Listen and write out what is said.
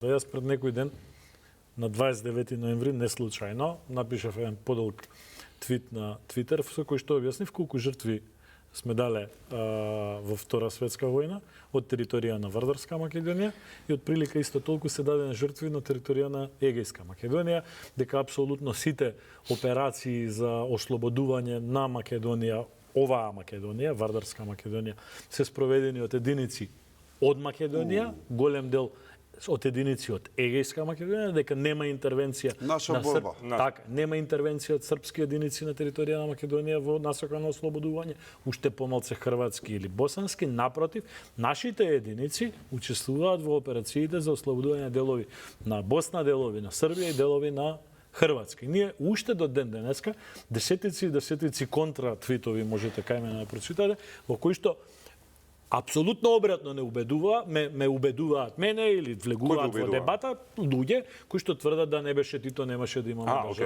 Јас пред некој ден, на 29 ноември, неслучајно, напишав еден подолг твит на Твитер, со кој што објаснив колку жртви сме дале во Втора светска војна од територија на Вардарска Македонија и од прилика исто толку се дадени жртви на територија на Егејска Македонија, дека апсолутно сите операции за ослободување на Македонија, оваа Македонија, Вардарска Македонија, се спроведени од единици од Македонија, голем дел од единици од Егејска Македонија, дека нема интервенција Наша борба. Така, нема интервенција од српски единици на територија на Македонија во насока на ослободување, уште помалце хрватски или босански, напротив, нашите единици учествуваат во операциите за ослободување делови на Босна, делови на Србија и делови на Хрватска. Ние уште до ден денеска десетици и десетици контра твитови можете кај мене да прочитате, во кои што апсолутно обратно ме убедуваат мене или влегуваат во дебата луѓе кои што тврдат да не беше Тито, немаше да имаме држава.